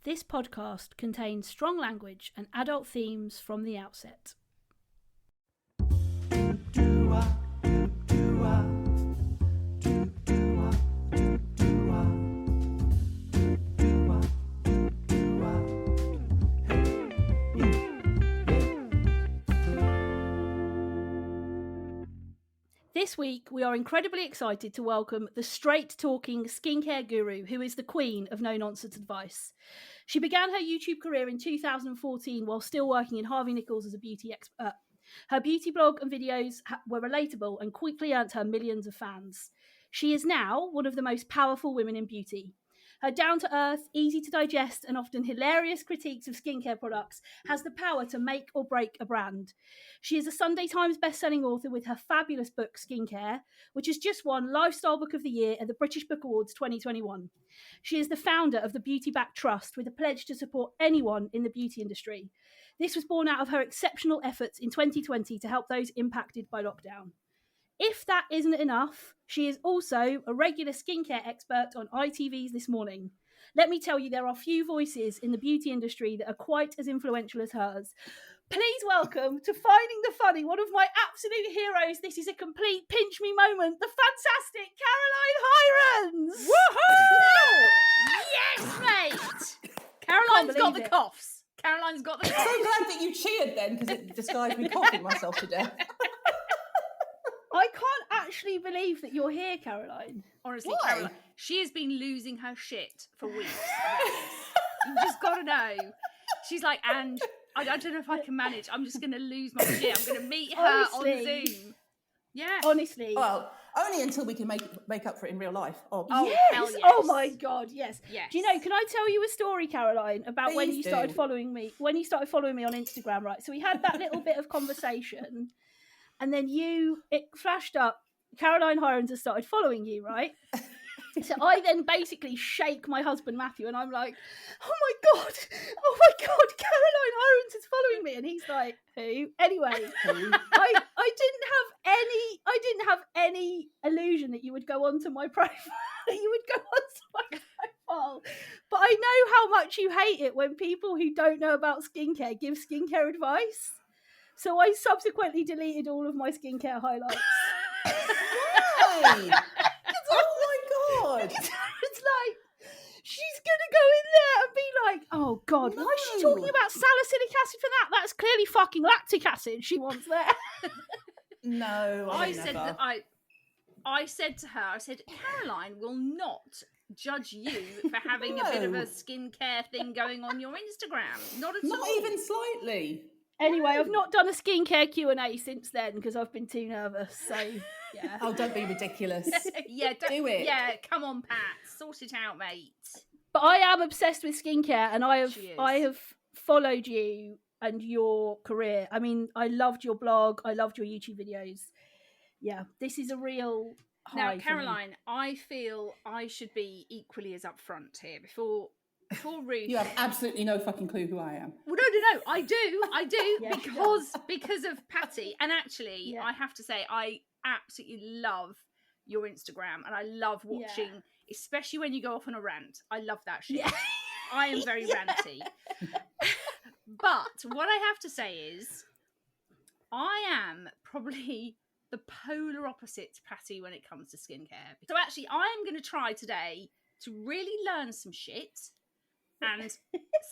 This podcast contains strong language and adult themes from the outset. This week, we are incredibly excited to welcome the straight-talking skincare guru who is the queen of no-nonsense advice. She began her YouTube career in 2014 while still working in Harvey Nichols as a beauty expert. Her beauty blog and videos were relatable and quickly earned her millions of fans. She is now one of the most powerful women in beauty. Her down-to-earth, easy-to-digest and often hilarious critiques of skincare products has the power to make or break a brand. She is a Sunday Times best-selling author with her fabulous book, Skincare, which has just won Lifestyle Book of the Year at the British Book Awards 2021. She is the founder of the Beauty Back Trust with a pledge to support anyone in the beauty industry. This was born out of her exceptional efforts in 2020 to help those impacted by lockdown. If that isn't enough, she is also a regular skincare expert on ITV's This Morning. Let me tell you, there are few voices in the beauty industry that are quite as influential as hers. Please welcome to Finding the Funny, one of my absolute heroes. This is a complete pinch me moment, the fantastic Caroline Hirons! Woohoo! Yes, mate! Caroline's got the coughs. Caroline's got the coughs. I'm so glad that you cheered then, because it disguised me coughing myself to death. I can't actually believe that you're here, Caroline. Honestly, Why? Caroline, she has been losing her shit for weeks. You just got to know. She's like, Ange, I don't know if I can manage. I'm just going to lose my shit. I'm going to meet her Honestly. on Zoom. Yeah. Honestly. Well, only until we can make up for it in real life. Oh, yes. hell yes. Oh my God, yes. Yes. Do you know, can I tell you a story, Caroline, about when Please you do. started following me? When you started following me on Instagram, right? So we had that little bit of conversation, and then it flashed up, Caroline Hirons has started following you, right? So I then basically shake my husband Matthew, and I'm like, oh my God, Caroline Hirons is following me, and he's like, who? Anyway, I didn't have any illusion that you would go onto my profile. But I know how much you hate it when people who don't know about skincare give skincare advice. So I subsequently deleted all of my skincare highlights. Why? Oh my God. It's like, she's going to go in there and be like, oh God, why is she talking about salicylic acid for that? That's clearly fucking lactic acid she wants there. No, I said that I said to her, I said, Caroline will not judge you for having a bit of a skincare thing going on your Instagram. Not at all. Not even slightly. Anyway, I've not done a skincare Q&A since then because I've been too nervous. So, yeah. Oh, don't be ridiculous. Yeah, Do it. Yeah, come on, Pat. Sort it out, mate. But I am obsessed with skincare, and I She is. have followed you and your career. I mean, I loved your blog. I loved your YouTube videos. Yeah, this is a real high Now, for me. Caroline, I feel I should be equally as upfront here before Ruth. You have absolutely no fucking clue who I am. Well, no, I do, Yeah, because of Patty. And actually, Yeah. I have to say, I absolutely love your Instagram, and I love watching, especially when you go off on a rant. I love that shit. Yeah. I am very ranty. But what I have to say is, I am probably the polar opposite to Patty when it comes to skincare. So actually, I am going to try today to really learn some shit and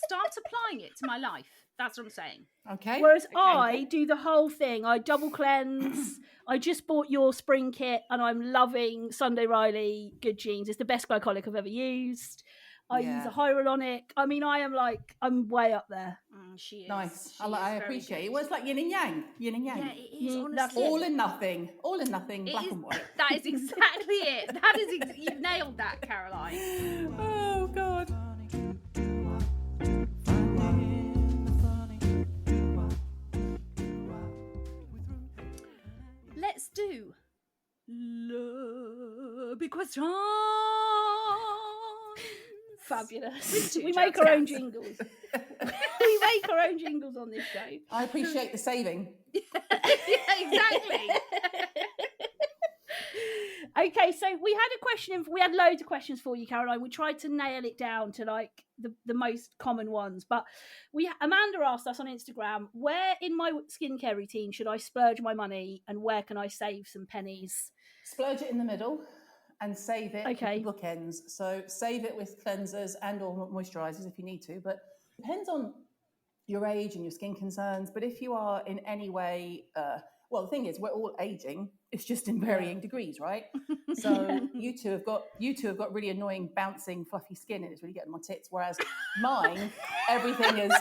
start applying it to my life. That's what I'm saying. Okay. Whereas Okay. I do the whole thing. I double cleanse. I just bought your spring kit and I'm loving Sunday Riley Good Genes. It's the best glycolic I've ever used. I use a hyaluronic. I mean, I'm way up there. She is. Nice. She I is very appreciate it. good. Well, it's like yin and yang. Yin and yang. Yeah, it is. Mm, Honestly, All in nothing. All in nothing. Black and white. That is exactly it. That is you've nailed that, Caroline. Oh, God. Let's do big question. Fabulous. With We two make our own jokes. jingles. We make our own jingles on this show. I appreciate the saving. Yeah, exactly. Okay, so we had a question. We had loads of questions for you, Caroline. We tried to nail it down to like the most common ones, but Amanda asked us on Instagram, where in my skincare routine should I splurge my money, and where can I save some pennies? Splurge it in the middle and save it Okay. with the bookends. So save it with cleansers and or moisturizers if you need to, but depends on your age and your skin concerns. But if you are in any way, well, the thing is, we're all aging. It's just in varying degrees, right? So you two have got really annoying, bouncing, fluffy skin, and it's really getting my tits. Whereas mine, everything is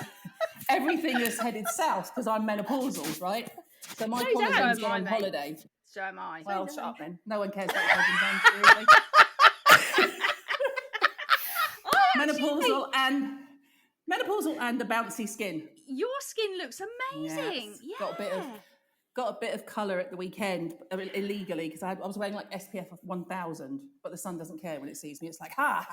headed south because I'm menopausal, right? So my collagen's gone on holiday. So am I. Well, shut up then. No one cares about your collagen, seriously. Menopausal and the bouncy skin. Your skin looks amazing. Yes. Yeah. Got a bit of colour at the weekend illegally because I was wearing like SPF of 1000, but the sun doesn't care when it sees me. It's like, ha!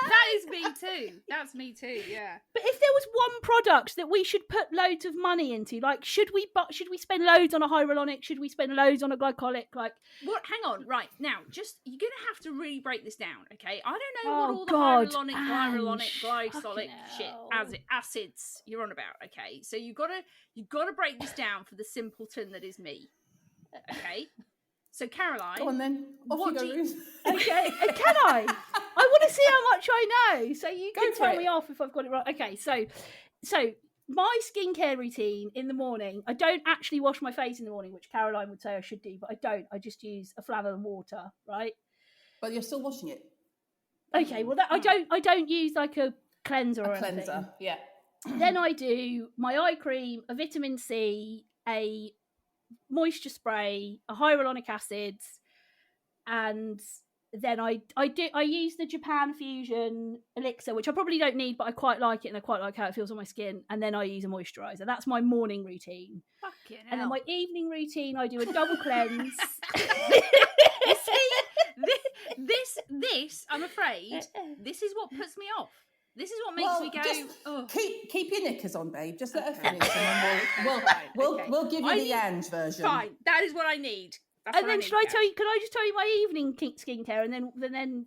That is me too. That's me too. Yeah. But if there was one product that we should put loads of money into, like, should we spend loads on a hyaluronic? Should we spend loads on a glycolic? Like, what? Hang on. Right now, you're gonna have to really break this down, okay? I don't know what all the hyaluronic, glycolic shit, acids you're on about, okay? So you gotta break this down for the simpleton that is me, okay? So Caroline, go on then. Off you go, Ruth. Okay, can I? I want to see how much I know. So you can tell me off if I've got it right. Okay, so my skincare routine in the morning, I don't actually wash my face in the morning, which Caroline would say I should do, but I don't. I just use a flannel and water, right? But you're still washing it. Okay, well I don't use like a cleanser or anything. Cleanser, yeah. Then I do my eye cream, a vitamin C, a moisture spray, a hyaluronic acid, and then I use the Japan Fusion elixir, which I probably don't need, but I quite like it and I quite like how it feels on my skin. And then I use a moisturizer. That's my morning routine. Fucking hell. And then my evening routine, I do a double cleanse. This, I'm afraid, this is what puts me off. This is what makes me go. Keep your knickers on, babe. Just let her finish, and then we'll give you the Ange version. Fine, that is what I need. And then should I tell you? Can I just tell you my evening skincare, and then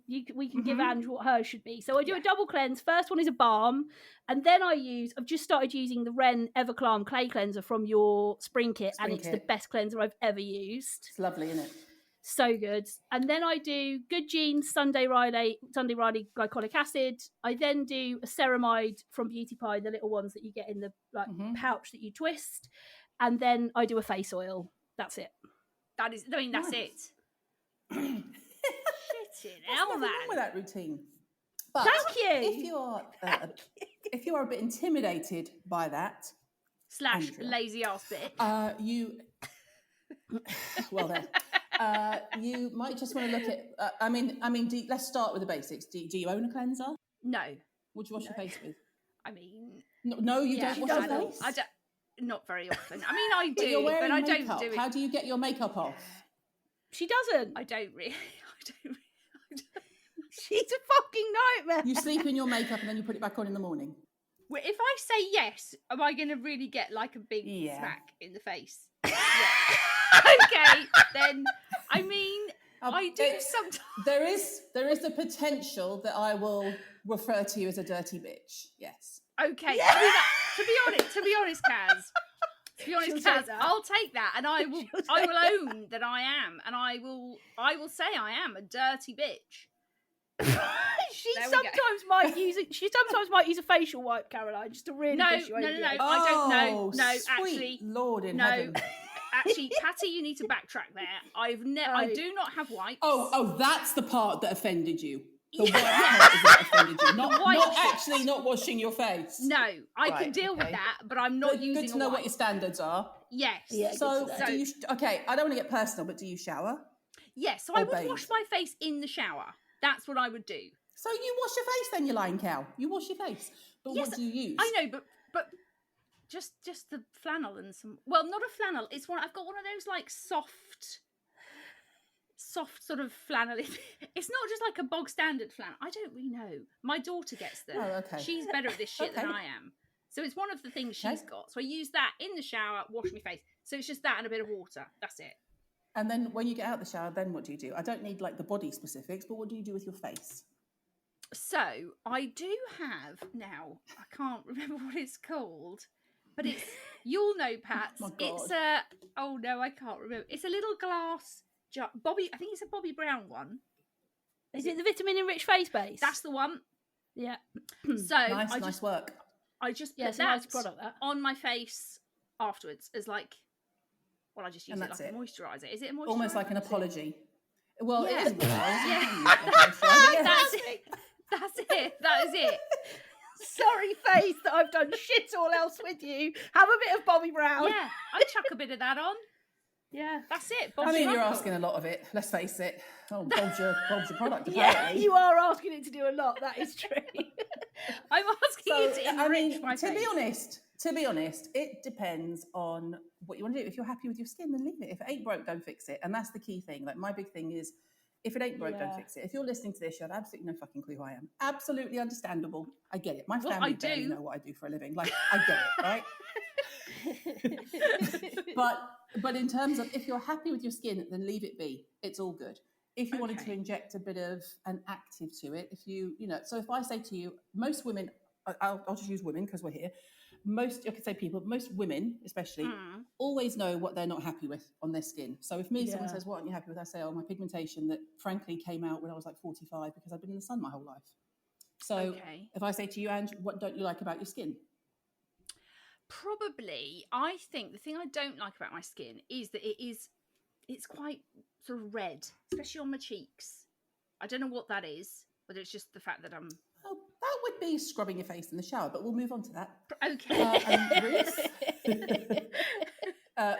we can give Ange what hers should be. So I do a double cleanse. First one is a balm, and then I've just started using the Ren Everclarm clay cleanser from your spring kit, and it's the best cleanser I've ever used. It's lovely, isn't it? So good. And then I do Good Genes Sunday Riley glycolic acid. I then do a ceramide from Beauty Pie, the little ones that you get in the pouch that you twist, and then I do a face oil. That's it. That's it. Shitting hell, man. Nothing wrong with that routine. But thank you. If you are a bit intimidated by that / lazy ass bit, you might just want to look at. Let's start with the basics. Do you own a cleanser? No. What do you wash your face with? I mean, no, you don't wash your face. I don't. Not very often. I mean, I do, but I don't do it. How do you get your makeup off? She doesn't. I don't really. She's a fucking nightmare. You sleep in your makeup and then you put it back on in the morning. Well, if I say yes, am I going to really get like a big smack in the face? Yeah. Okay, then. I mean, I do sometimes. There is the potential that I will refer to you as a dirty bitch. Yes. Okay. Yeah. To be honest, Kaz. I'll take that, and I will own that I am, and I will say I am a dirty bitch. She sometimes might use a facial wipe, Caroline, just to really push you over. No. I don't know. No, sweet actually, Lord in heaven. Actually, Patty, you need to backtrack there. I do not have wipes. Oh, that's the part that offended you. The white part is that offended you. Not washing your face. No, I can deal with that, but I'm not using. Good to know what your standards are. Yes. Yeah, so do you? Okay, I don't want to get personal, but do you shower? Yes. So I would wash my face in the shower. That's what I would do. So you wash your face, then, you lying cow. You wash your face. But what do you use? I know, but just the flannel and some. Well, not a flannel. It's one. I've got one of those like soft sort of flannel. It's not just like a bog standard flannel. I don't really know. My daughter gets them. Oh, okay. She's better at this shit than I am. So it's one of the things she's got. So I use that in the shower, wash my face. So it's just that and a bit of water. That's it. And then when you get out of the shower, then what do you do? I don't need like the body specifics, but what do you do with your face? So I do have now. I can't remember what it's called, but it's you'll know, Pats. Oh my God. It's a oh no, I can't remember. It's a little glass jar. Bobby, I think it's a Bobby Brown one. Is it the vitamin enriched face base? That's the one. Yeah. So nice work. I just Yeah, put it's a that nice product, that. on my face afterwards as like. Well, I just use And it like that's a moisturiser. Is it a moisturiser? Almost like an apology. Well, Yeah. it is. Yeah. That's it. That's it. That is it. Sorry, face, that I've done shit all else with you. Have a bit of Bobby Brown. Yeah, I chuck a bit of that on. Yeah. That's it. I mean, you're Uncle. asking a lot of it. Let's face it. Oh, Bob's your product, Yeah, apparently. you are asking it to do a lot. That is true. I'm asking you to enrich my to face. be honest, it depends on what you want to do. If you're happy with your skin, then leave it. If it ain't broke, don't fix it. And that's the key thing. Like, my big thing is, if it ain't broke, Yeah. don't fix it. If you're listening to this, you have absolutely no fucking clue who I am. Absolutely understandable. I get it. My Well, family I barely do. know what I do for a living. Like, I get it, right? But in terms of, if you're happy with your skin, then leave it be. It's all good. If you wanted to Okay. inject a bit of an active to it, so if I say to you, most women, I'll just use women because we're here. I could say people, most women especially, always know what they're not happy with on their skin. So if someone says, what aren't you happy with? I say, oh, my pigmentation that frankly came out when I was like 45 because I've been in the sun my whole life. So if I say to you, Ange, what don't you like about your skin? Probably, I think the thing I don't like about my skin is that it's quite sort of red, especially on my cheeks. I don't know what that is, whether it's just the fact that I'm... Oh, that would be scrubbing your face in the shower, but we'll move on to that. Okay.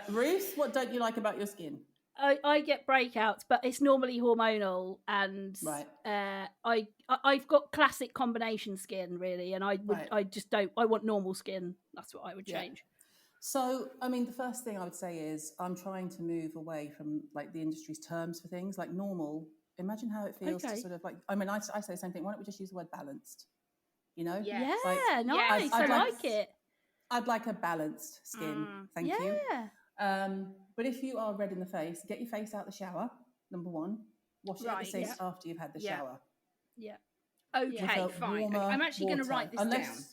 Ruth, what don't you like about your skin? I get breakouts, but it's normally hormonal, and I've got classic combination skin really, and I want normal skin. That's what I would change. So, I mean, the first thing I would say is I'm trying to move away from like the industry's terms for things like normal. Imagine how it feels to sort of like, I mean, I say the same thing. Why don't we just use the word balanced? You know? Yeah. Yeah, nice. I like it. I'd like a balanced skin. Thank you. Yeah. But if you are red in the face, get your face out the shower, number one. Wash it at the sink after you've had the shower. Yeah. Okay, fine. I'm actually going to write this down.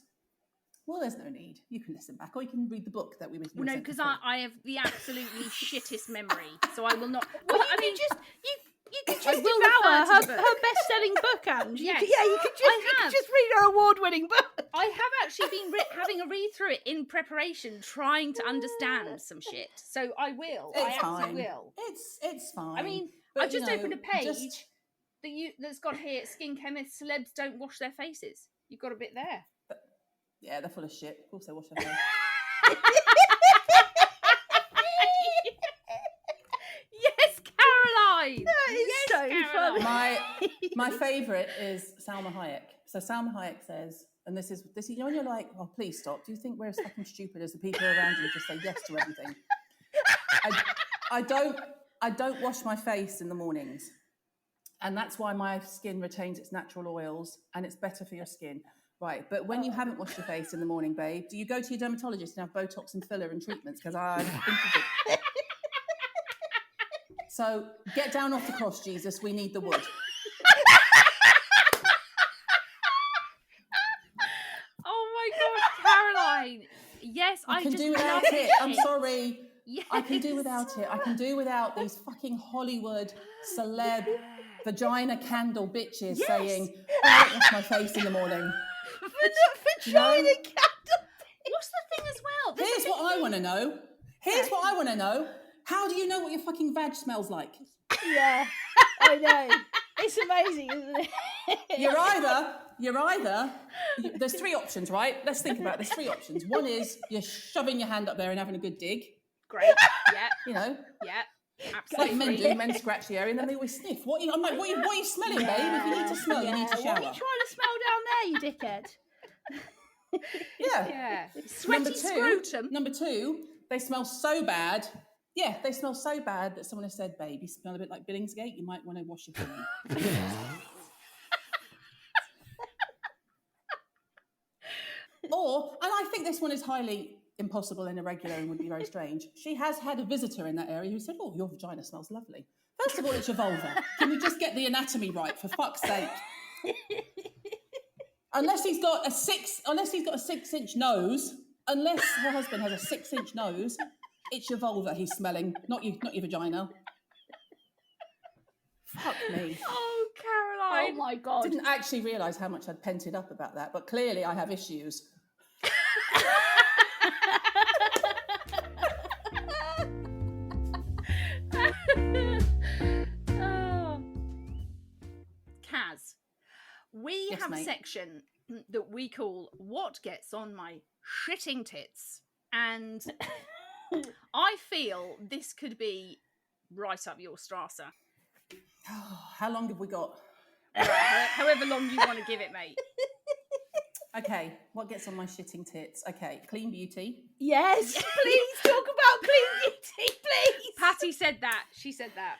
Well, there's no need. You can listen back, or you can read the book that we were. Well, no, because I have the absolutely shittest memory, so I will not. Well, I mean, you could just devour her best-selling book, Ange. Yes. You could just read her award-winning book. I have actually been having a read through it in preparation, trying to understand some shit. So I will. It's I fine. absolutely will. It's fine. I mean, but, I've just opened a page just... that's got here: skin chemists, celebs don't wash their faces. You've got a bit there. Yeah, they're full of shit. Of course they wash their face. Yes, Caroline. That is so Caroline. My favourite is Salma Hayek. So Salma Hayek says, and this is you know when you're like, oh please stop. Do you think we're as fucking stupid as the people around you just say yes to everything? I don't wash my face in the mornings. And that's why my skin retains its natural oils and it's better for your skin. Right, but when you haven't washed your face in the morning, babe, do you go to your dermatologist and have Botox and filler and treatments? Because I think of it. So get down off the cross, Jesus. We need the wood. Oh my gosh, Caroline. Yes, I can just do without love it. I'm sorry. Yes. I can do without it. I can do without these fucking Hollywood celeb vagina candle bitches saying, I don't wash my face in the morning. Vagina candle. What's the thing as well? Here's what I want to know. What I want to know. How do you know what your fucking vag smells like? Yeah, I know. It's amazing, isn't it? You're either, there's three options, right? Let's think about it. There's three options. One is you're shoving your hand up there and having a good dig. Great. Yeah. You know? Yeah. Like Absolutely. men do, men scratch the area and then they always sniff. I'm like, what are you smelling, babe? If you need to smell, you need to shower. What are you trying to smell down there, you dickhead? Yeah. Sweaty scrotum. Number two, they smell so bad. Yeah, they smell so bad that someone has said, babe, you smell a bit like Billingsgate. You might want to wash your feet. And I think this one is highly impossible and irregular and would be very strange. She has had a visitor in that area who said, "Oh, your vagina smells lovely." First of all, it's your vulva. Can we just get the anatomy right, for fuck's sake? Unless he's got a 6-inch nose, unless her husband has a 6-inch nose, it's your vulva he's smelling, not your vagina. Fuck me. Oh, Caroline. Oh my God. Didn't actually realise how much I'd pented up about that, but clearly I have issues. Kaz, we Yes, have a mate. section that we call What Gets on My Shitting Tits. And I feel this could be right up your strasser. How long have we got? Right, however long you want to give it, mate. Okay, what gets on my shitting tits? Okay, clean beauty. Yes, please talk about clean beauty, please. Patty said that. She said that.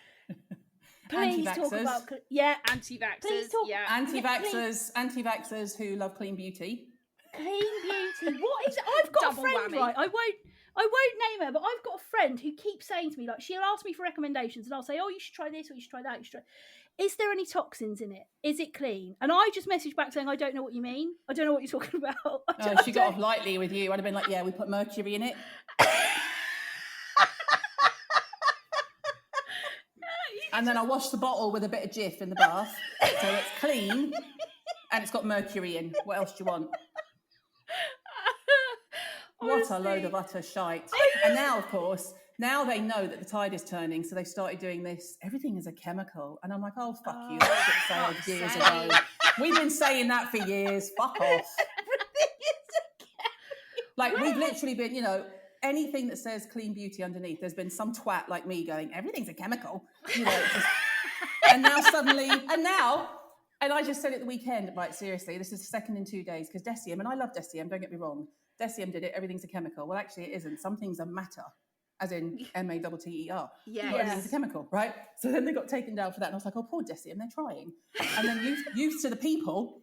Please talk Anti-vaxxers. about yeah, Anti-vaxxers. Please talk- Yeah. Anti-vaxxers who love clean beauty. clean beauty. What is it? I've got Double a friend, whammy. right? I won't name her, but I've got a friend who keeps saying to me, like, she'll ask me for recommendations, and I'll say, "Oh, you should try this, or you should try that. You should try." Is there any toxins in it? Is it clean? And I just messaged back saying, "I don't know what you mean. I don't know what you're talking about." Oh, she got off lightly with you. I'd have been like, "Yeah, we put mercury in it." And then I washed the bottle with a bit of Jif in the bath, so it's clean, and it's got mercury in. What else do you want? What a load of utter shite. And now, of course, now they know that the tide is turning, so they started doing this. Everything is a chemical. And I'm like, oh, fuck you. That's what it said years ago. We've been saying that for years. Fuck off. Like, we've literally been, anything that says clean beauty underneath, there's been some twat like me going, everything's a chemical. And now suddenly, and I just said it the weekend, right, seriously, this is the second in 2 days, because Decium, and I love Decium, don't get me wrong, Decium did it, everything's a chemical. Well, actually, it isn't. Some things are matter, as in MATTER. Yes. Not everything's a chemical, right? So then they got taken down for that, and I was like, oh, poor Decium, they're trying. And then youth to the people,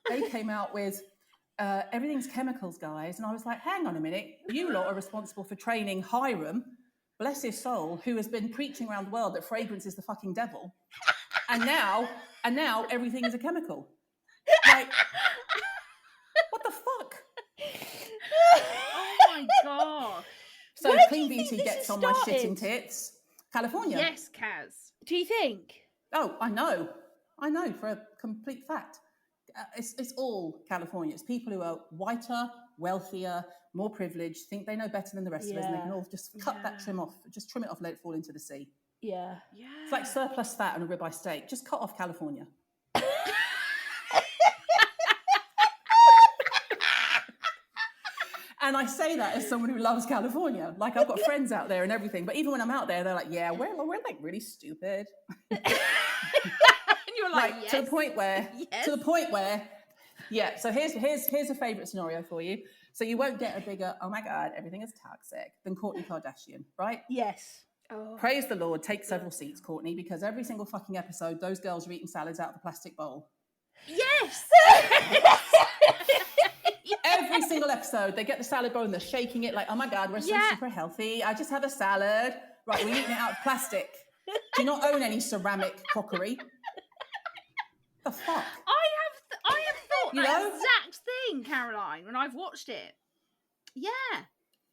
they came out with, everything's chemicals, guys. And I was like, hang on a minute, you lot are responsible for training Hiram, bless his soul, who has been preaching around the world that fragrance is the fucking devil. And now everything is a chemical. Like, what the fuck? Oh my gosh. So Where do clean you think beauty this gets has on my started? shitting tits. California. Yes, Kaz. Do you think? Oh, I know for a complete fact. It's all California. It's people who are whiter, wealthier, more privileged, think they know better than the rest of us, and they can all just cut that trim off, just trim it off, let it fall into the sea. Yeah. Yeah. It's like surplus fat on a ribeye steak. Just cut off California. And I say that as someone who loves California. Like, I've got friends out there and everything, but even when I'm out there, they're like, yeah, we're like really stupid. And you're like, yes. To the point where, yeah. So here's a favourite scenario for you. So you won't get a bigger, oh my God, everything is toxic, than Kourtney Kardashian, right? Yes. Oh. Praise the Lord, take several seats, Kourtney, because every single fucking episode, those girls are eating salads out of a plastic bowl. Yes. Every single episode, they get the salad bowl and they're shaking it like, oh my God, we're so super healthy. I just have a salad. Right, we're eating it out of plastic. Do you not own any ceramic crockery? The fuck? I have thought You that know? exact thing, Caroline, when I've watched it. Yeah.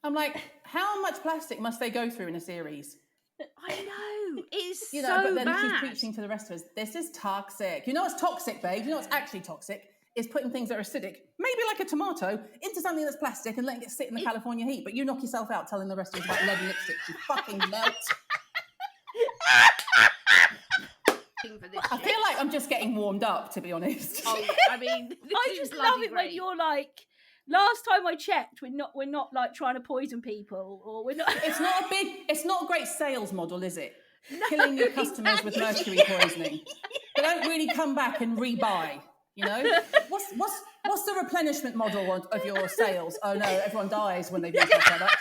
I'm like, how much plastic must they go through in a series? I know. It's You know, so but then bad. she's preaching to the rest of us, this is toxic. You know what's toxic, babe? You know what's actually toxic? Is putting things that are acidic, maybe like a tomato, into something that's plastic and letting it sit in the California heat. But you knock yourself out telling the rest of us about lead and lipstick. You fucking melt. For this I shit. feel like I'm just getting warmed up, to be honest. Oh, I mean, I just love it when you're like, last time I checked, we're not like trying to poison people, or we're not. It's not a great sales model, is it? Killing your customers with mercury poisoning. They don't really come back and rebuy. You know, what's the replenishment model of your sales? Oh no, everyone dies when they've used our product,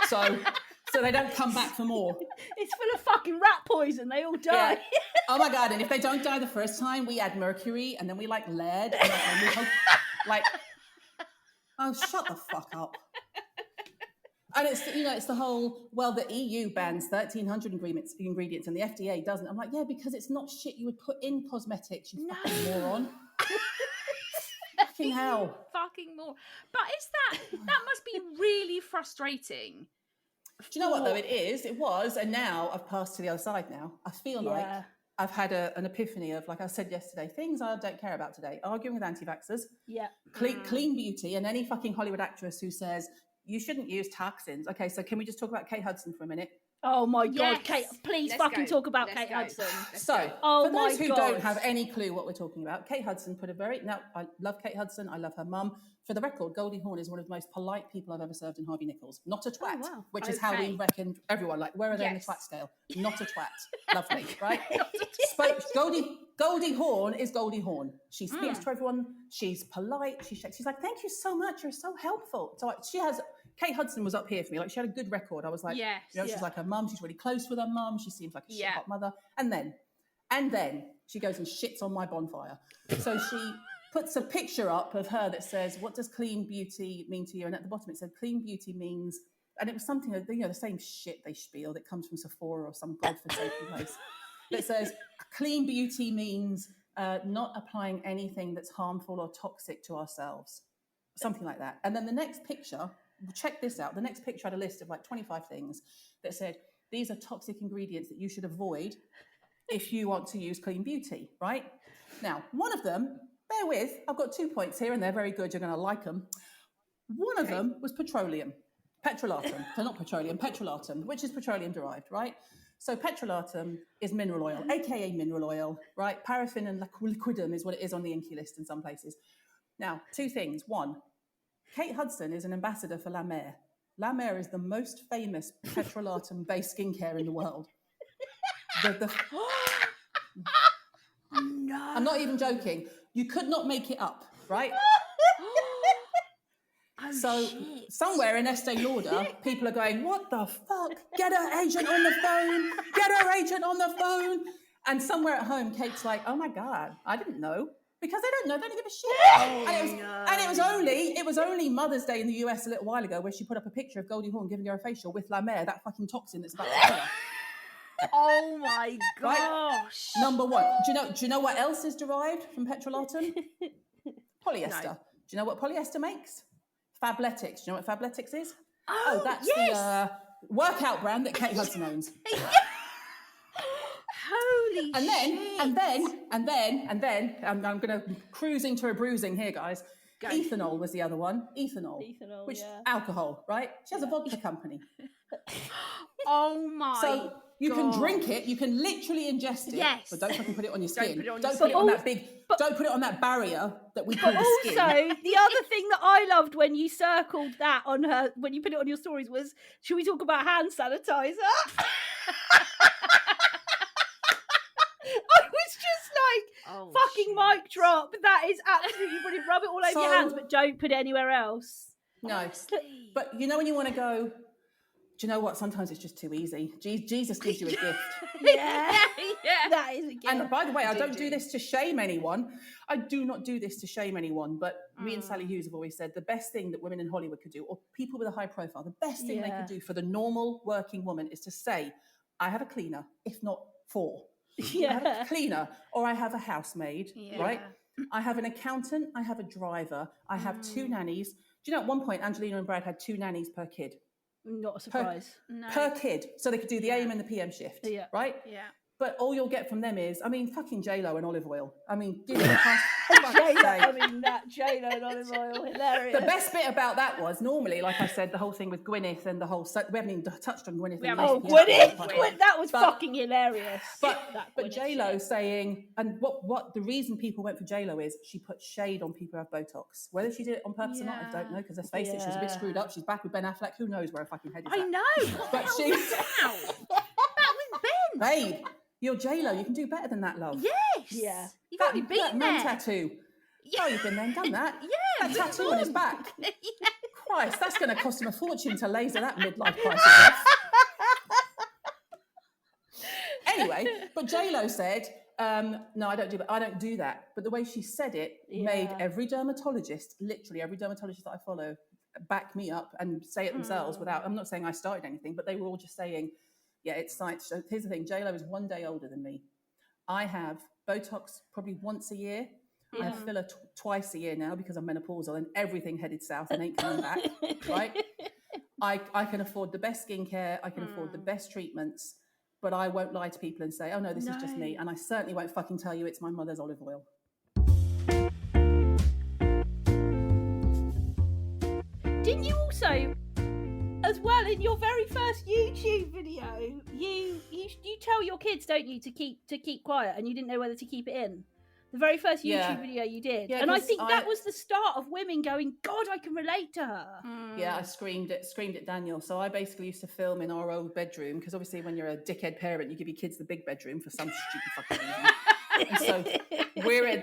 so they don't come back for more. It's full of fucking rat poison. They all die. Yeah. Oh my God! And if they don't die the first time, we add mercury, and then we like lead, and we hope, like, Oh, shut the fuck up. And it's, you know, it's the whole, well, the EU bans 1,300 ingredients and the FDA doesn't. I'm like, yeah, because it's not shit you would put in cosmetics, you fucking moron. Fucking hell. Fucking more. But that must be really frustrating. Do you know what, though? It was, and now I've passed to the other side now. I feel like I've had an epiphany of, like I said yesterday, things I don't care about today. Arguing with anti-vaxxers. Yeah. Clean beauty, and any fucking Hollywood actress who says, you shouldn't use toxins. Okay, so can we just talk about Kate Hudson for a minute? Oh my God, Yes. Kate, please Let's fucking go. talk about Let's Kate go. Hudson. So, Oh for those my who God. don't have any clue what we're talking about, Kate Hudson put a I love Kate Hudson, I love her mum. For the record, Goldie Hawn is one of the most polite people I've ever served in Harvey Nichols. Not a twat, wow. which is how we reckoned everyone, like, where are they in the Yes. twat scale? Not a twat. Lovely, right? Goldie Hawn is Goldie Hawn. She speaks to everyone, she's polite, she's like, thank you so much, you're so helpful. So Kate Hudson was up here for me, like she had a good record. I was like, Yes. you know, she's like her mum, she's really close with her mum, she seems like a shit Yeah. hot mother. And then she goes and shits on my bonfire. So she puts a picture up of her that says, what does clean beauty mean to you? And at the bottom it said, clean beauty means, and it was something, you know, the same shit they spiel that comes from Sephora or some godforsaken place. That says, clean beauty means not applying anything that's harmful or toxic to ourselves. Something like that. And then the next picture, check this out, the next picture had a list of like 25 things that said, these are toxic ingredients that you should avoid if you want to use clean beauty, right? Now, one of them, bear with, I've got 2 points here and they're very good, you're going to like them. One of them was petrolatum, so not petroleum, petrolatum, which is petroleum derived, right? So petrolatum is mineral oil, aka mineral oil, right? Paraffin and liquidum is what it is on the Inky list in some places. Now, 2 things. One, Kate Hudson is an ambassador for La Mer. La Mer is the most famous petrolatum-based skincare in the world. No. I'm not even joking. You could not make it up, right? Oh, So shit. somewhere in Estee Lauder, people are going, what the fuck? Get her agent on the phone. Get her agent on the phone. And somewhere at home, Kate's like, oh my God, I didn't know. Because they don't know, they don't give a shit. And it was only Mother's Day in the US a little while ago where she put up a picture of Goldie Hawn giving her a facial with La Mer, that fucking toxin that's about to kill her. Oh my Right? gosh. Number one. Do you know what else is derived from petrolatum? Polyester. No. Do you know what polyester makes? Fabletics. Do you know what Fabletics is? Oh, That's yes. the workout brand that Kate Hudson owns. Holy And then, shit. and then, I'm going to cruise into a bruising here, guys. Go. Ethanol was the other one. Ethanol, Ethanol, yeah. alcohol, right? She has a vodka company. Oh my So you can God. drink it, you can literally ingest it, Yes. but don't fucking put it on your Don't skin. put it on Don't your put it skin. on that big, don't put it on that barrier that we call But the also, skin. the other thing that I loved when you circled that on her, when you put it on your stories was, should we talk about hand sanitizer? I was just like, Oh, fucking shit. mic drop. That is absolutely brilliant. Rub it all over your So- hands, but don't put it anywhere else. No, Honestly. but you know when you want to go, do you know what? Sometimes it's just too easy. Jesus gives you a gift. Yeah, yeah. that is a gift. And by the way, I Do, don't do. do this to shame anyone. I do not do this to shame anyone. But me and Sally Hughes have always said the best thing that women in Hollywood could do, or people with a high profile, the best thing they Yeah. could do for the normal working woman is to say, I have a cleaner, if not 4. I have Yeah. a cleaner, or I have a housemaid, Yeah. right? I have an accountant, I have a driver, I have 2 nannies. Do you know at one point Angelina and Brad had 2 nannies per kid? Not a surprise. No. Per kid. So they could do the AM and the PM shift, Yeah. right? Yeah. But all you'll get from them is, I mean, fucking J-Lo and olive oil. I mean, give me a pass. J-Lo, I mean, that J-Lo and olive oil, hilarious. The best bit about that was normally, like I said, the whole thing with Gwyneth and the whole. We haven't even touched on Gwyneth. We and haven't. the Oh, ESPN. Gwyneth, that was But- fucking hilarious. But That but Gwyneth J-Lo shit. saying, and what the reason people went for J-Lo is she put shade on people who have Botox. Whether she did it on purpose or not, I don't know. Because let's face it, she's a bit Yeah. screwed up. She's back with Ben Affleck. Who knows where her fucking head is I at? know. What the But hell she- was that? That was Ben. Babe, you're J-Lo. You can do better than that, love. Yes. Yeah. You've That, already that been man there. tattoo. Oh, you've been there and done that. Yeah. That tattoo on his back. Yeah. Christ, that's going to cost him a fortune to laser that midlife crisis off. Anyway, but J-Lo said, No, I don't do that. But the way she said it made every dermatologist, literally every dermatologist that I follow, back me up and say it themselves without, I'm not saying I started anything, but they were all just saying, yeah, it's science. So here's the thing, JLo is 1 day older than me. I have Botox probably once a year. I have filler twice a year now because I'm menopausal and everything headed south and ain't coming back, right? I can afford the best skincare, I can afford the best treatments, but I won't lie to people and say, oh no, this is just me. And I certainly won't fucking tell you it's my mother's olive oil. Didn't you also, as well, in your very first YouTube video, you tell your kids, don't you, to keep quiet, and you didn't know whether to keep it in? The very first YouTube video you did. Yeah, and I think that was the start of women going, God, I can relate to her. Yeah, I screamed at Daniel. So I basically used to film in our old bedroom, because obviously when you're a dickhead parent, you give your kids the big bedroom for some stupid fucking reason. And so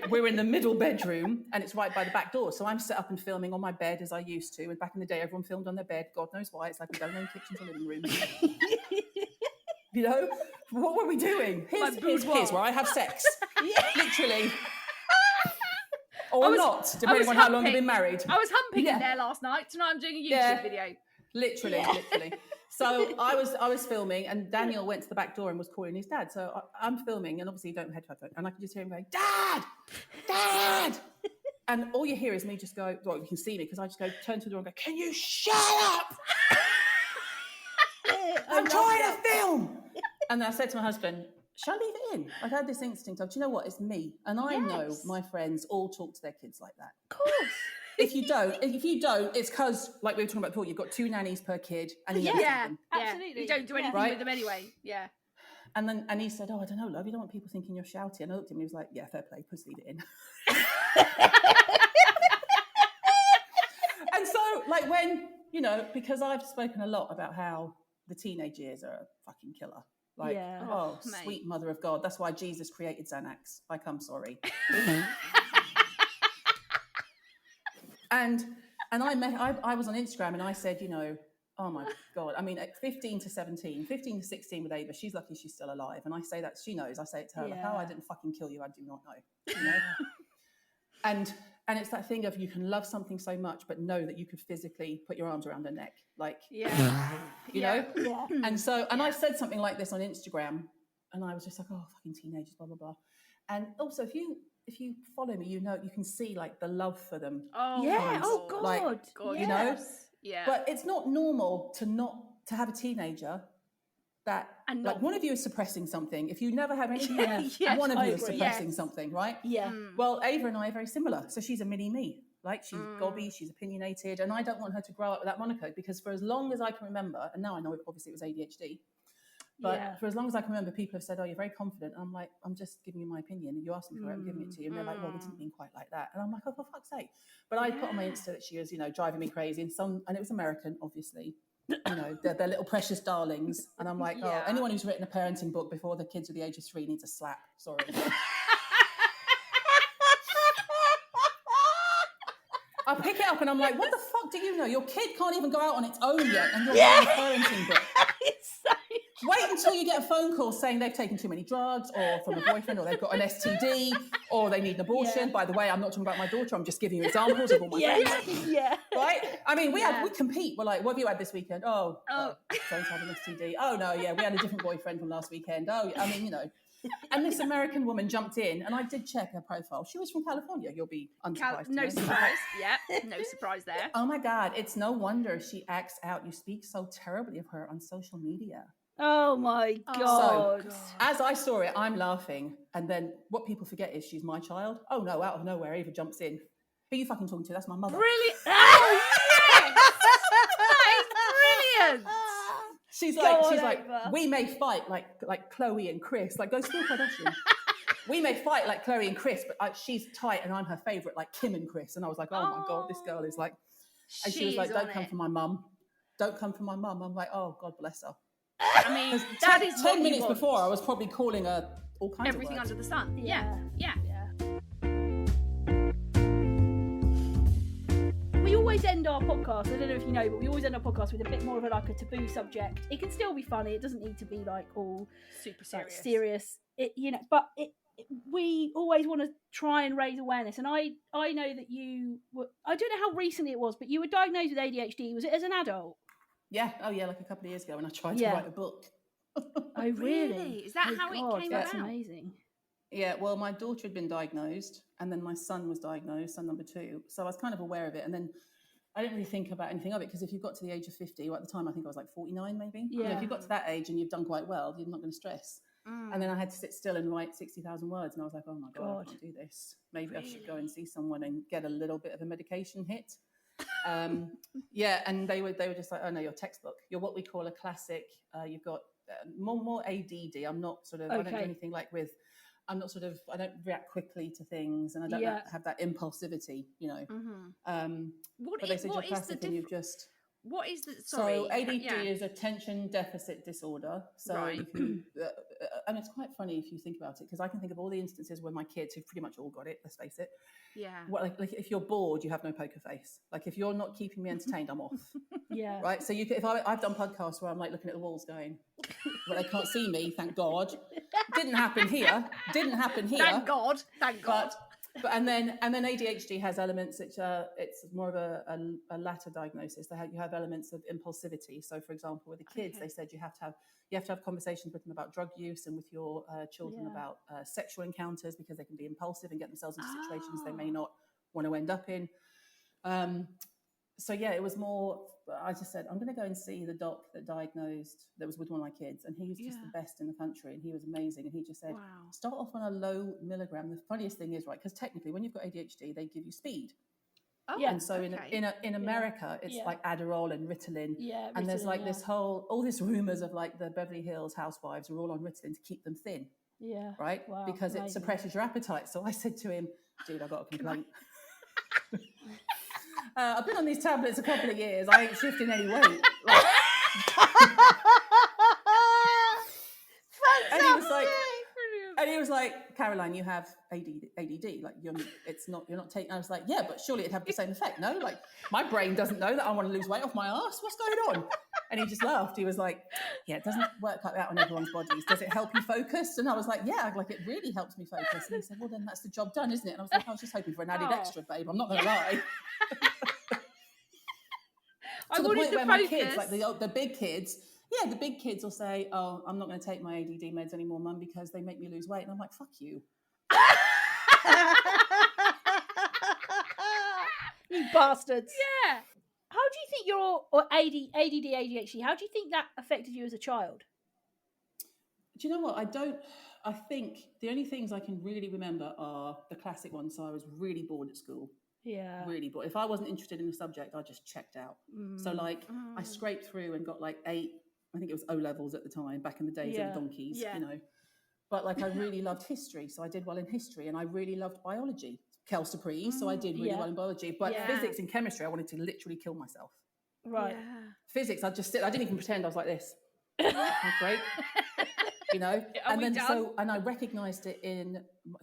we're in the middle bedroom, and it's right by the back door. So I'm set up and filming on my bed as I used to. And back in the day, everyone filmed on their bed. God knows why. It's like we don't own kitchens or living rooms. You know, what were we doing? Here's where I have sex. Literally. Or not, depending on how long you've been married. I was humping in there last night. Tonight I'm doing a YouTube video. Literally. So I was filming, and Daniel went to the back door and was calling his dad. So I'm filming, and obviously you don't headphone, and I can just hear him going, Dad! And all you hear is me just go, well, you can see me, because I just go, turn to the door and go, can you shut up? I'm trying to film. And then I said to my husband, shall I leave it in? I had this instinct of, do you know what? It's me. And I know my friends all talk to their kids like that. Of course. If you don't, it's because, like we were talking about before, you've got 2 nannies per kid, and you absolutely. You don't do anything with them anyway. Yeah. And he said, oh, I don't know, love, you don't want people thinking you're shouty. And I looked at him, he was like, yeah, fair play, just leave it in. And so, like, when, you know, because I've spoken a lot about how the teenage years are a fucking killer. Like, sweet mother of God. That's why Jesus created Xanax. Like, I'm sorry. And I was on Instagram, and I said, you know, oh my God. I mean, at 15 to 16 with Ava, she's lucky she's still alive. And I say that, she knows. I say it to her, like, oh, I didn't fucking kill you. I do not know. You know? And it's that thing of, you can love something so much, but know that you could physically put your arms around her neck. Like, you know? Yeah. And so, and I said something like this on Instagram, and I was just like, oh, fucking teenagers, blah, blah, blah. And also, if you follow me, you know, you can see, like, the love for them. Oh, yeah. Oh, God. Like, God, you know? Yeah. But it's not normal to have a teenager that, like, one of you is suppressing something. If you never have anything, one of you is suppressing something, right? Yeah. Well, Ava and I are very similar. So she's a mini me. Like, she's gobby, she's opinionated, and I don't want her to grow up with that moniker, because for as long as I can remember, and now I know obviously it was ADHD, but for as long as I can remember, people have said, oh, you're very confident. And I'm like, I'm just giving you my opinion. And you asked me for it, I'm giving it to you. And they're like, well, we didn't mean quite like that. And I'm like, oh, for fuck's sake. But I put on my Insta that she was, you know, driving me crazy. And it was American, obviously. You know, they're little precious darlings. And I'm like, oh, anyone who's written a parenting book before the kids are the age of 3 needs a slap. Sorry. I pick it up and I'm like, what the fuck do you know? Your kid can't even go out on its own yet, and you're writing a parenting book. Wait until you get a phone call saying they've taken too many drugs, or from a boyfriend, or they've got an STD, or they need an abortion. By the way, I'm not talking about my daughter. I'm just giving you examples of all my friends. Right? I mean, we compete. We're like, what have you had this weekend? Oh, someone's had an STD. Oh, no, yeah, we had a different boyfriend from last weekend. Oh, I mean, you know. And this American woman jumped in, and I did check her profile. She was from California. You'll be unsurprised. No surprise. Yeah, no surprise there. Oh, my God. It's no wonder she acts out. You speak so terribly of her on social media. Oh my God. So, as I saw it, I'm laughing. And then what people forget is she's my child. Oh no, out of nowhere, Ava jumps in. Who are you fucking talking to? That's my mother. Really? Oh, yes! That is brilliant. She's like, we may fight like Chloe and Chris. Like, go school Kardashian. We may fight like Chloe and Chris, but she's tight and I'm her favourite, like Kim and Chris. And I was like, oh my God, this girl is like... And she was like, don't come for my mum. Don't come for my mum. I'm like, oh, God bless her. I mean, that is 10 minutes before, I was probably calling her all kinds everything of words. Under the sun. Yeah. We always end our podcast, I don't know if you know, but we always end our podcast with a bit more of a taboo subject. It can still be funny. It doesn't need to be like all super serious. Serious. It, you know, but we always want to try and raise awareness. And I know that you were, I don't know how recently it was, but you were diagnosed with ADHD. Was it as an adult? Yeah. Oh, yeah. Like a couple of years ago when I tried to Yeah. write a book. Oh, really? Is that Oh, how God, it came that's about? amazing. Yeah, well, my daughter had been diagnosed, and then my son was diagnosed, son number 2. So I was kind of aware of it, and then I didn't really think about anything of it, because if you've got to the age of 50, or at the time I think I was like 49 maybe. You know, Yeah. if you've got to that age and you've done quite well, you're not going to stress. And then I had to sit still and write 60,000 words, and I was like, oh my God, I can't do this. Maybe I should go and see someone and get a little bit of a medication hit. Yeah, and they were just like, oh no, your textbook. You're what we call a classic. You've got more ADD. I'm not sort of, I don't do anything like with, I'm not sort of, I don't react quickly to things, and I don't have that impulsivity, you know. But they said you're classic, and you've just... What is the... Sorry. So ADD is attention deficit disorder. So if you, and it's quite funny if you think about it, because I can think of all the instances where my kids, who've pretty much all got it, let's face it. Yeah. Well, like if you're bored, you have no poker face. Like if you're not keeping me entertained, I'm off. Yeah. Right. So if I've done podcasts where I'm like looking at the walls going, but they can't see me, thank God. Didn't happen here. Thank God. But and then ADHD has elements which it's more of a latter diagnosis. You have elements of impulsivity. So, for example, with the kids, they said you have to have conversations with them about drug use, and with your children about sexual encounters, because they can be impulsive and get themselves into situations they may not want to end up in. So yeah, it was more. I just said, I'm going to go and see the doc that was with one of my kids, and he's just the best in the country, and he was amazing. And he just said, start off on a low milligram. The funniest thing is, right, because technically when you've got ADHD, they give you speed. And so in America, it's like Adderall and Ritalin. And there's like all this rumors of like the Beverly Hills housewives are all on Ritalin to keep them thin. Yeah. Right? Wow, because it suppresses your appetite. So I said to him, dude, I've got a complaint. I've been on these tablets a couple of years. I ain't shifting any weight. Like, and he was like, Caroline, you have ADD. Like you're not taking. I was like, yeah, but surely it'd have the same effect, no? Like my brain doesn't know that I want to lose weight off my ass. What's going on? And he just laughed. He was like, yeah, it doesn't work like that on everyone's bodies. Does it help you focus? And I was like, yeah, like it really helps me focus. And he said, well, then that's the job done, isn't it? And I was like, I was just hoping for an added extra, babe. I'm not going to lie. To the point where my kids, like the big kids, the big kids will say, oh, I'm not going to take my ADD meds anymore, Mum, because they make me lose weight. And I'm like, fuck you. You bastards. Yeah. How do you think your ADD, ADHD, how do you think that affected you as a child? Do you know what? I think the only things I can really remember are the classic ones. So I was really bored at school. Yeah. Really bored. If I wasn't interested in the subject, I just checked out. So like I scraped through and got like 8, I think it was O levels at the time, back in the days of the donkeys, you know. But like I really loved history. So I did well in history, and I really loved biology. Kel Surprise, so I did really well in biology. But physics and chemistry, I wanted to literally kill myself. Right. Yeah. Physics, I didn't even pretend. I was like this. That's great. You know, and I recognized it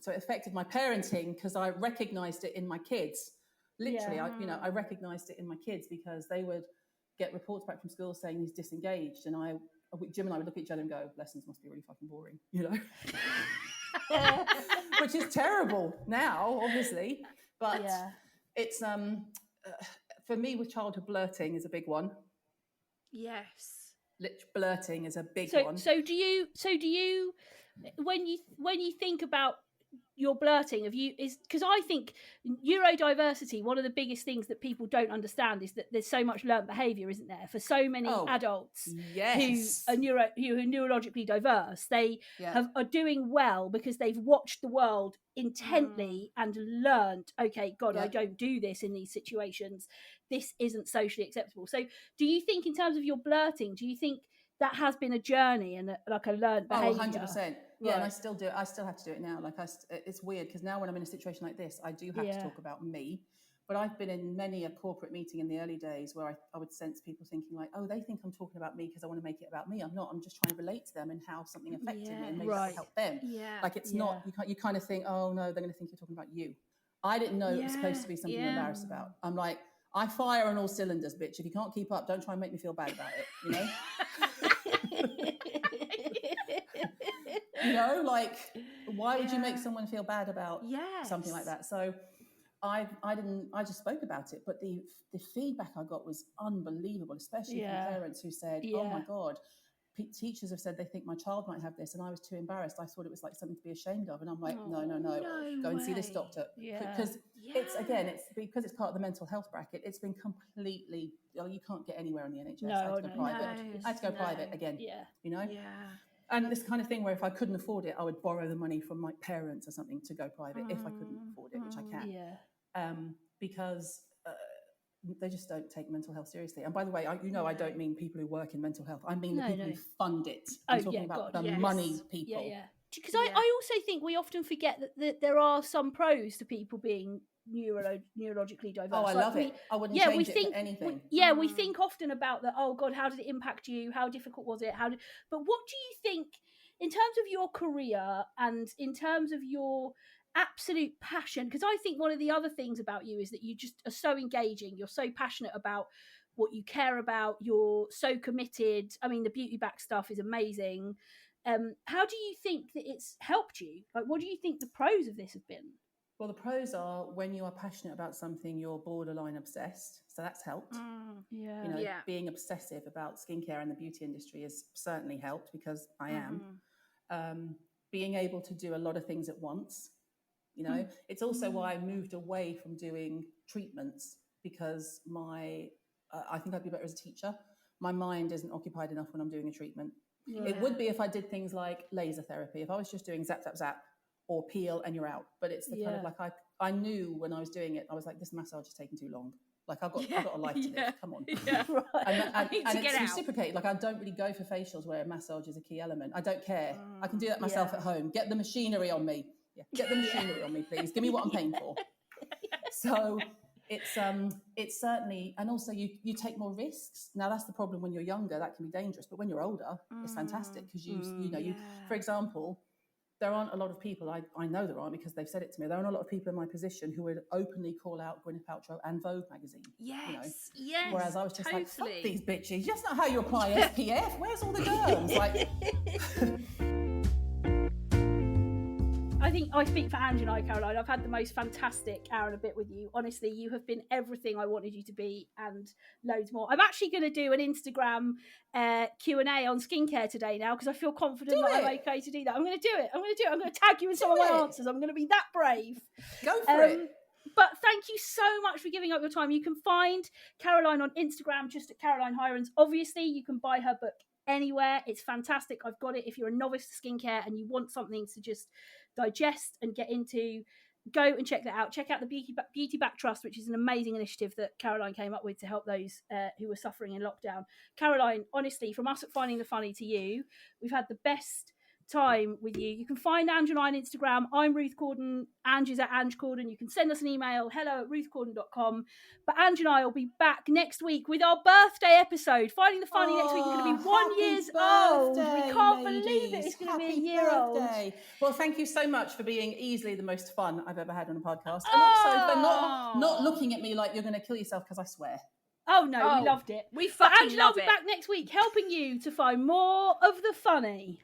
so it affected my parenting, because I recognized it in my kids. Literally, I recognized it in my kids, because they would get reports back from school saying he's disengaged, and Jim and I would look at each other and go, lessons must be really fucking boring, you know. Which is terrible now, obviously, but it's for me, with childhood, blurting is a big one. Yes, blurting is a big one. So do you when you think about your blurting, because I think neurodiversity, one of the biggest things that people don't understand is that there's so much learnt behaviour, isn't there, for so many adults who are neurologically diverse. They are doing well because they've watched the world intently and learnt, okay, God, I don't do this in these situations. This isn't socially acceptable. So do you think, in terms of your blurting, do you think that has been a journey and a learned behaviour? 100%. Yeah, and I still do it. I still have to do it now. Like it's weird, because now when I'm in a situation like this, I do have to talk about me. But I've been in many a corporate meeting in the early days where I would sense people thinking like, oh, they think I'm talking about me because I want to make it about me. I'm not. I'm just trying to relate to them and how something affected me, and maybe that will help them. Yeah. Like it's not. You kind of think, oh no, they're going to think you're talking about you. I didn't know it was supposed to be something you're embarrassed about. I'm like, I fire on all cylinders, bitch. If you can't keep up, don't try and make me feel bad about it. You know. You know, like, why would you make someone feel bad about something like that? So I just spoke about it, but the feedback I got was unbelievable, especially from parents who said, oh my God, teachers have said they think my child might have this, and I was too embarrassed. I thought it was like something to be ashamed of, and I'm like, no, go and see this doctor, because it's because it's part of the mental health bracket. It's been completely, you can't get anywhere in the NHS. I had to go private. I had to go private again. You know. And this kind of thing where if I couldn't afford it, I would borrow the money from my parents or something to go private if I couldn't afford it, which I can. Because they just don't take mental health seriously. And by the way, I don't mean people who work in mental health. I mean the people who fund it. I'm talking about the money people. Because I also think we often forget that there are some pros to people being neurologically diverse. Oh, I love it. I wouldn't change it for anything. We think often about that. Oh God, how did it impact you? How difficult was it? But what do you think in terms of your career and in terms of your absolute passion? Because I think one of the other things about you is that you just are so engaging. You're so passionate about what you care about. You're so committed. I mean, the beauty back stuff is amazing. How do you think that it's helped you? Like, what do you think the pros of this have been? Well, the pros are when you are passionate about something, you're borderline obsessed. So that's helped. Being obsessive about skincare and the beauty industry has certainly helped, because I am. Being able to do a lot of things at once. You know, it's also why I moved away from doing treatments, because I think I'd be better as a teacher. My mind isn't occupied enough when I'm doing a treatment. It would be if I did things like laser therapy. If I was just doing zap, zap, zap, or peel and you're out. But it's the kind of like, I knew when I was doing it, I was like, this massage is taking too long. Like, I've got a life to live. Come on. And it's reciprocated. Like, I don't really go for facials where massage is a key element. I don't care. I can do that myself at home. Get the machinery on me. Get the machinery on me, please. Give me what I'm paying for. So it's certainly, and also you take more risks. Now that's the problem when you're younger, that can be dangerous. But when you're older, it's fantastic, because you for example, there aren't a lot of people, I know there aren't, because they've said it to me, there aren't a lot of people in my position who would openly call out Gwyneth Paltrow and Vogue magazine. Yes. Whereas I was just like, fuck these bitches. That's not how you apply SPF. Where's all the germs? Like, I think I speak for Ange and I, Caroline. I've had the most fantastic hour and a bit with you. Honestly, you have been everything I wanted you to be, and loads more. I'm actually going to do an Instagram Q&A on skincare today now, because I feel confident that I'm okay to do that. I'm going to do it. I'm going to tag you in some of my answers. I'm going to be that brave. Go for it. But thank you so much for giving up your time. You can find Caroline on Instagram, just at Caroline Hirons. Obviously, you can buy her book anywhere. It's fantastic. I've got it. If you're a novice to skincare and you want something to just digest and get into, go and check that out. Check out the Beauty Back Trust, which is an amazing initiative that Caroline came up with to help those who were suffering in lockdown. Caroline, honestly, from us at Finding the Funny to you, we've had the best time with you. You can find Ange and I on Instagram. I'm Ruth Corden. Ange is at Ange Corden. You can send us an email, hello@ruthcorden.com. But Ange and I will be back next week with our birthday episode. Finding the Funny next week is going to be 1 year old. We can't believe it. It's going to be a year old. Well, thank you so much for being easily the most fun I've ever had on a podcast. And also for not looking at me like you're going to kill yourself, because I swear. Oh, no, we loved it. We fucking love it. But Ange and I will be back next week helping you to find more of the funny.